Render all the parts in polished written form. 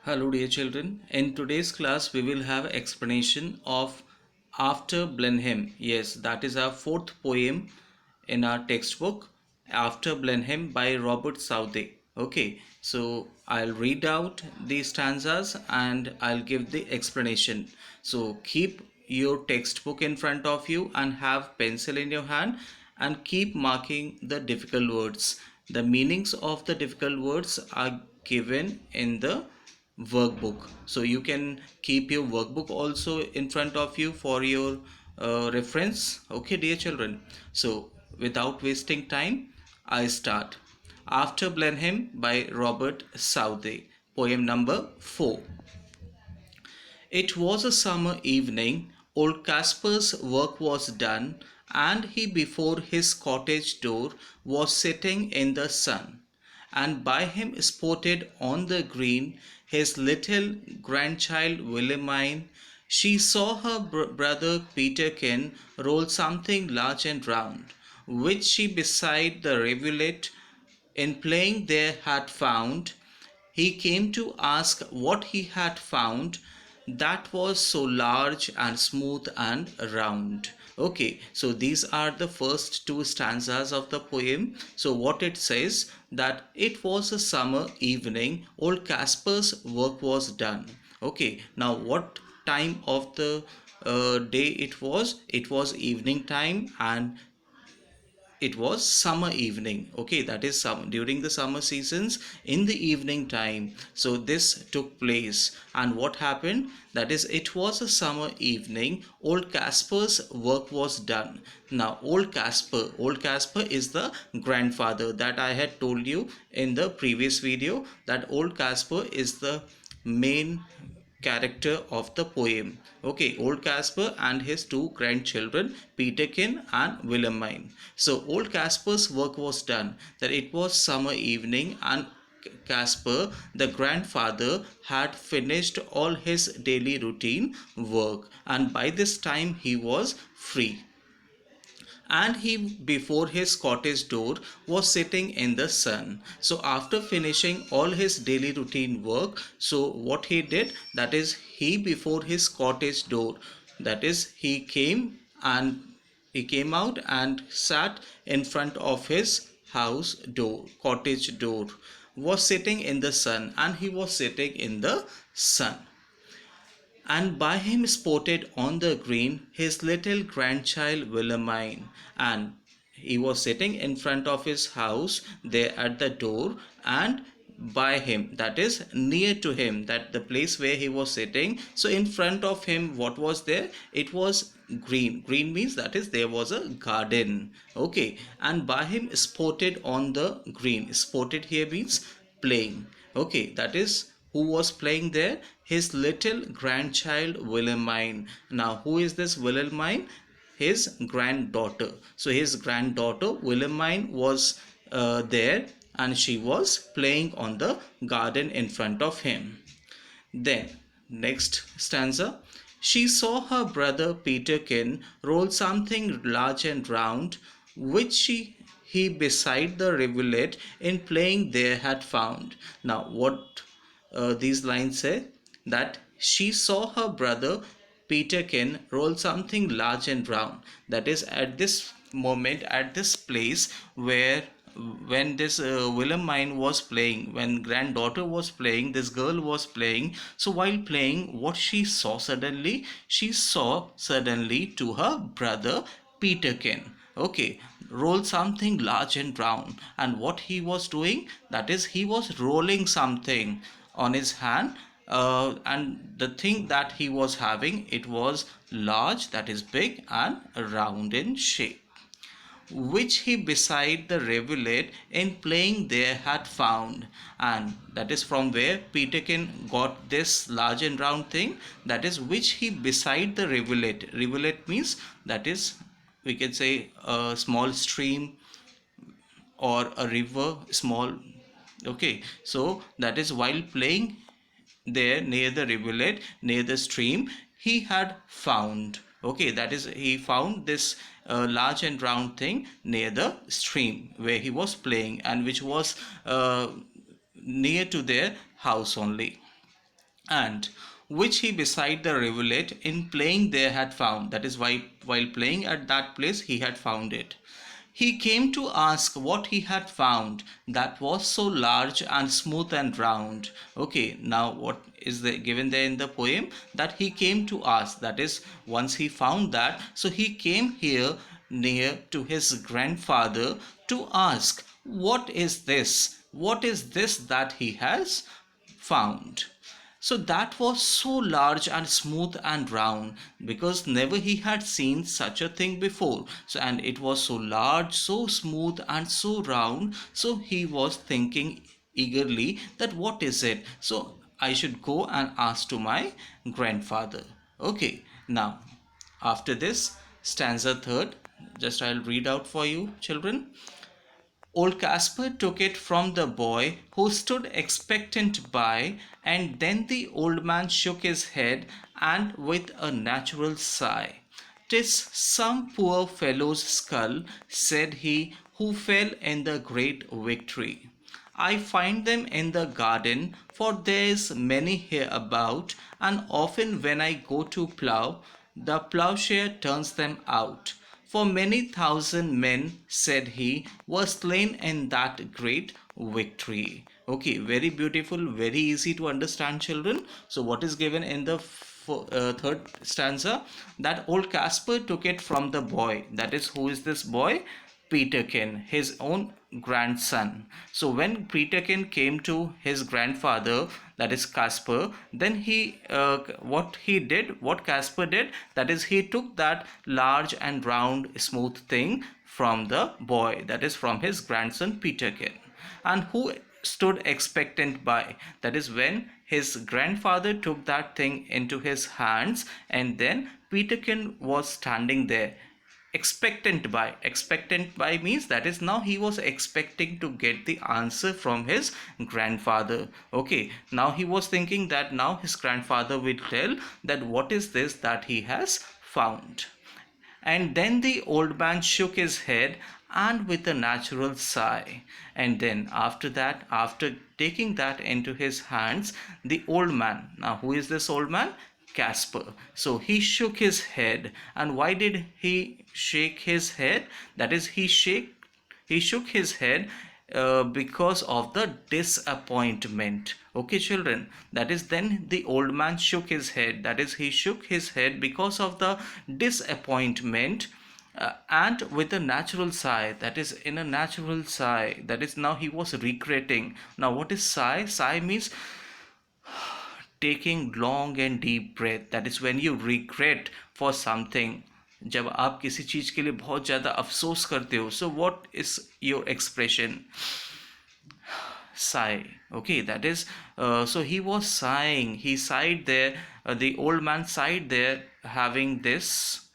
Hello dear children, in today's class we will have explanation of After Blenheim. Yes, that is our fourth poem in our textbook, After Blenheim by Robert Southey. Okay, so I'll read out the stanzas and I'll give the explanation. So keep your textbook in front of you and have pencil in your hand and keep marking the difficult words. The meanings of the difficult words are given in the workbook, so you can keep your workbook also in front of you for your reference. Okay dear children, so without wasting time, I start. After Blenheim by Robert Southey, poem number 4. It was a summer evening. Old Caspar's work was done, and he before his cottage door was sitting in the sun. And by him sported on the green his little grandchild Wilhelmine. She saw her brother Peterkin roll something large and round, which she beside the rivulet in playing there had found. He came to ask what he had found that was so large and smooth and round. Okay, so these are the first two stanzas of the poem. So what it says, that it was a summer evening, old Caspar's work was done. Okay, now what time of the day it was? It was evening time, and it was summer evening. Okay, that is some during the summer seasons in the evening time. So this took place, and what happened, that is, it was a summer evening, old Caspar's work was done. Now old Caspar is the grandfather that I had told you in the previous video, that old Caspar is the main character of the poem. Okay, old Caspar and his two grandchildren, Peterkin and Wilhelmine. So old Caspar's work was done, that it was summer evening, and Caspar, the grandfather, had finished all his daily routine work, and by this time he was free, and he before his cottage door was sitting in the sun. So after finishing all his daily routine work, so what he did, that is, he before his cottage door, that is, he came out and sat in front of his house door, cottage door, was sitting in the sun, and he was sitting in the sun. And by him sported on the green his little grandchild Wilhelmine. And he was sitting in front of his house there at the door, and by him, that is near to him, that the place where he was sitting, so in front of him, what was there? It was green means, that is, there was a garden. Okay, and by him sported on the green. Sported here means playing. Okay, that is, who was playing there? His little grandchild Wilhelmine. Now who is this Wilhelmine? His granddaughter. So his granddaughter Wilhelmine was there, and she was playing on the garden in front of him. Then next stanza. She saw her brother Peterkin roll something large and round, which he beside the rivulet in playing there had found. Now what these lines say, that she saw her brother Peterkin roll something large and round. That is, at this moment, at this place where, when this Wilhelmine was playing, when granddaughter was playing, this girl was playing. So while playing, what she saw suddenly? She saw suddenly to her brother Peterkin. Okay, roll something large and round. And what he was doing? That is, he was rolling something on his hand, and the thing that he was having, it was large, that is big, and round in shape, which he beside the rivulet in playing there had found. And that is from where Peterkin got this large and round thing, that is, which he beside the rivulet. Rivulet means, that is, we can say a small stream or a river, small. Okay, so that is, while playing there near the rivulet, near the stream, he had found. Okay, that is, he found this large and round thing near the stream where he was playing, and which was near to their house only. and which he beside the rivulet in playing there had found. That is why while playing at that place he had found it. He came to ask what he had found that was so large and smooth and round. Okay, now what is given there in the poem? That he came to ask. That is, once he found that, so he came here near to his grandfather to ask, what is this? What is this that he has found? So that was so large and smooth and round, because never he had seen such a thing before. So, and it was so large, so smooth and so round. So he was thinking eagerly that what is it? So I should go and ask to my grandfather. Okay, now after this stanza third, just I'll read out for you children. Old Caspar took it from the boy, who stood expectant by, and then the old man shook his head, and with a natural sigh, "'Tis some poor fellow's skull," said he, "who fell in the great victory. I find them in the garden, for there's many here about, and often when I go to plough, the ploughshare turns them out. For many thousand men," said he, "were slain in that great victory." Okay, very beautiful, very easy to understand, children. So what is given in the third stanza? That old Caspar took it from the boy. That is, who is this boy? Peterkin, his own grandson. So when Peterkin came to his grandfather, that is Caspar, then what Caspar did, that is, he took that large and round smooth thing from the boy, that is, from his grandson Peterkin. And who stood expectant by? That is, when his grandfather took that thing into his hands, and then Peterkin was standing there expectant by means, that is, now he was expecting to get the answer from his grandfather. Okay, now he was thinking that now his grandfather will tell that what is this that he has found. And then the old man shook his head, and with a natural sigh. And then after that, after taking that into his hands, the old man, now who is this old man? Caspar. So he shook his head. And why did he shake his head? That is, he shook his head because of the disappointment. Okay, children, that is, then the old man shook his head. That is, he shook his head because of the disappointment, and with a natural sigh. That is, in a natural sigh. That is, now he was regretting. Now what is sigh? Sigh means taking long and deep breath. That is, when you regret for something, जब आप किसी चीज के लिए बहुत ज्यादा अफसोस करते हो, so what is your expression? Sigh. Okay, that is, so he was sighing, he sighed there, the old man sighed there, having this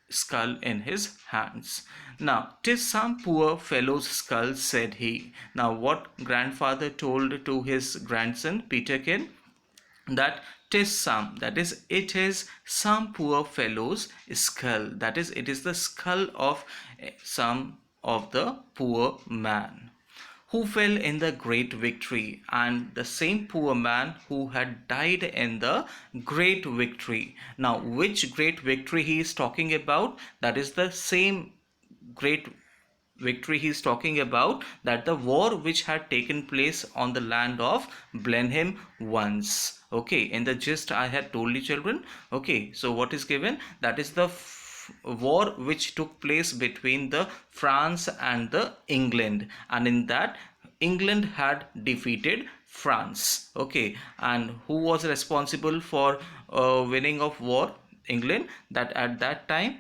skull in his hands. Now, "'tis some poor fellow's skull," said he. Now, what grandfather told to his grandson Peterkin? That "'tis some," that is, it is some poor fellow's skull. That is, it is the skull of some of the poor man who fell in the great victory, and the same poor man who had died in the great victory. Now, which great victory he is talking about? That is the same great victory he is talking about, that the war which had taken place on the land of Blenheim once. Okay, in the gist I had told you, children. Okay, so what is given? That is the war which took place between the France and the England, and in that England had defeated France. Okay, and who was responsible for winning of war? England. That at that time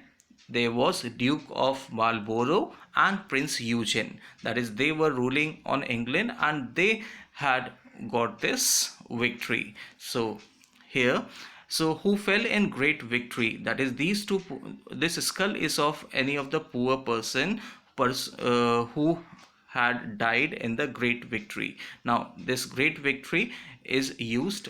there was Duke of Marlborough and Prince Eugene. That is, they were ruling on England, and they had got this victory. So here, so who fell in great victory? That is, these two. This skull is of any of the poor person who had died in the great victory. Now, this great victory is used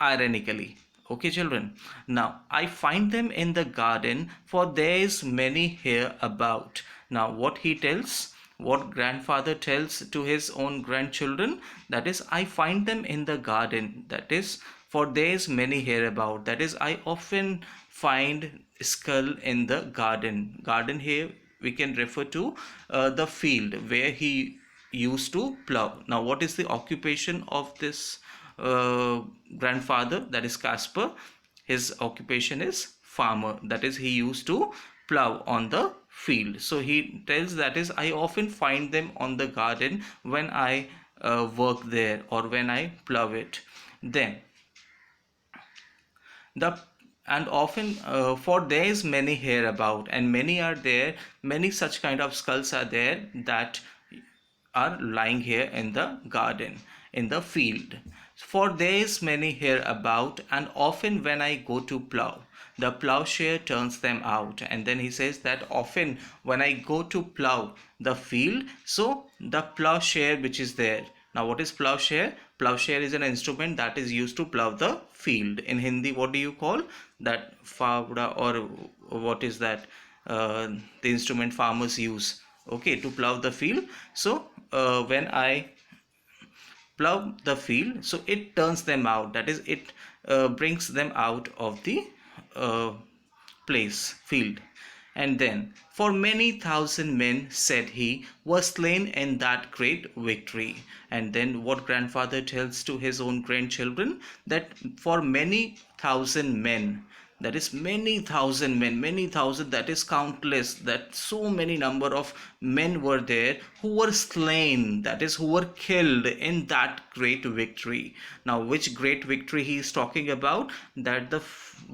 ironically. Okay, children. Now, "I find them in the garden, for there is many here about." Now, what he tells? what grandfather tells to his own grandchildren, that is, I find them in the garden, that is, for there's many hereabout, that is, I often find skull in the garden. Garden here we can refer to the field where he used to plow. Now what is the occupation of this grandfather, that is Caspar? His occupation is farmer, that is, he used to plow on the field. So he tells, that is, I often find them on the garden when I work there or when I plow it. Then the and often for there is many here about, and many are there, many such kind of skulls are there that are lying here in the garden, in the field. For there is many here about, and often when I go to plow, the plowshare turns them out. And then he says that often when I go to plow the field, so the plowshare which is there. Now what is plowshare? Plowshare is an instrument that is used to plow the field. In Hindi, what do you call that? Fawda, or what is that? The instrument farmers use, okay, to plow the field. So when I plow the field, so it turns them out, that is, it brings them out of the uh, field. And then, for many thousand men, said he, were slain in that great victory. And then what grandfather tells to his own grandchildren, that for many thousand men, that is many thousand men, many thousand, that is countless, that so many number of men were there who were slain, that is, who were killed in that great victory. Now which great victory he is talking about? That the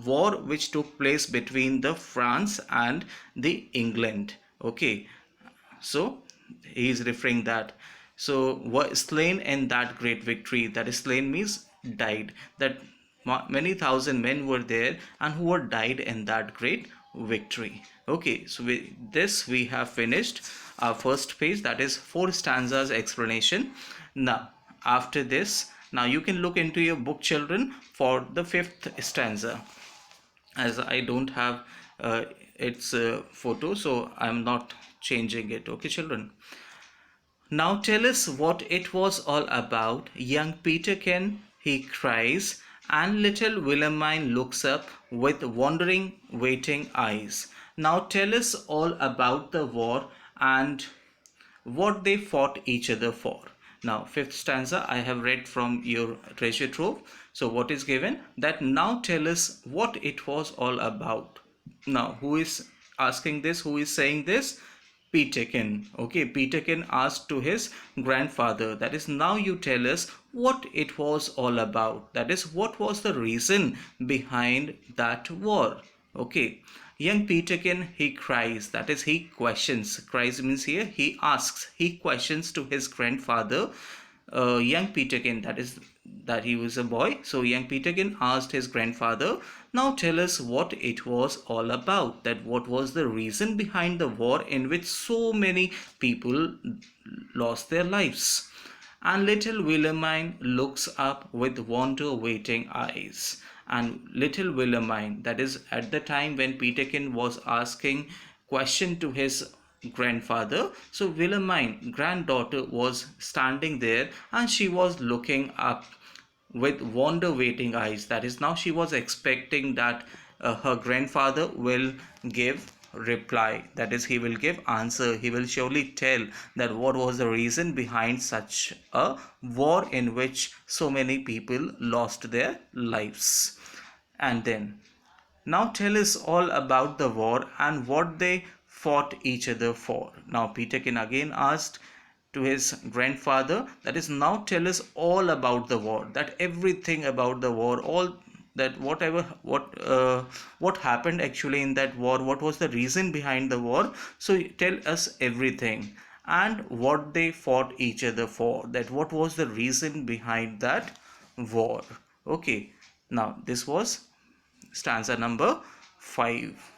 war which took place between the France and the England. Okay, so he is referring that, so were slain in that great victory, that is, slain means died, that many thousand men were there and who were died in that great victory. Okay, so with this we have finished our first page, that is 4 stanzas explanation. Now after this, now you can look into your book, children, for the 5th stanza, as I don't have its photo, so I'm not changing it. Okay, children. Now tell us what it was all about, young Peterkin, he cries, and little Wilhelmine looks up with wondering, waiting eyes. Now tell us all about the war and what they fought each other for. Now 5th stanza I have read from your treasure trove. So what is given? That now tell us what it was all about. Now who is asking this? Who is saying this? Peterkin. Okay, Peterkin asked to his grandfather, that is, now you tell us what it was all about. That is, what was the reason behind that war. Okay, young Peterkin, he cries, that is, he questions. Cries means here he asks, he questions to his grandfather. Young Peterkin, that is, that he was a boy. So young Peterkin asked his grandfather, now tell us what it was all about, that what was the reason behind the war in which so many people lost their lives. And little Wilhelmine looks up with wonder waiting eyes. And little Wilhelmine, that is, at the time when Peterkin was asking question to his grandfather, so Wilhelmine, granddaughter, was standing there and she was looking up with wonder waiting eyes. That is, now she was expecting that her grandfather will give reply, that is, he will give answer, he will surely tell that what was the reason behind such a war in which so many people lost their lives. And then, now tell us all about the war and what they fought each other for. Now Peterkin again asked to his grandfather, that is, now tell us all about the war, that everything about the war, all that whatever what happened actually in that war, what was the reason behind the war, so tell us everything, and what they fought each other for, that what was the reason behind that war. Okay, now this was stanza number 5.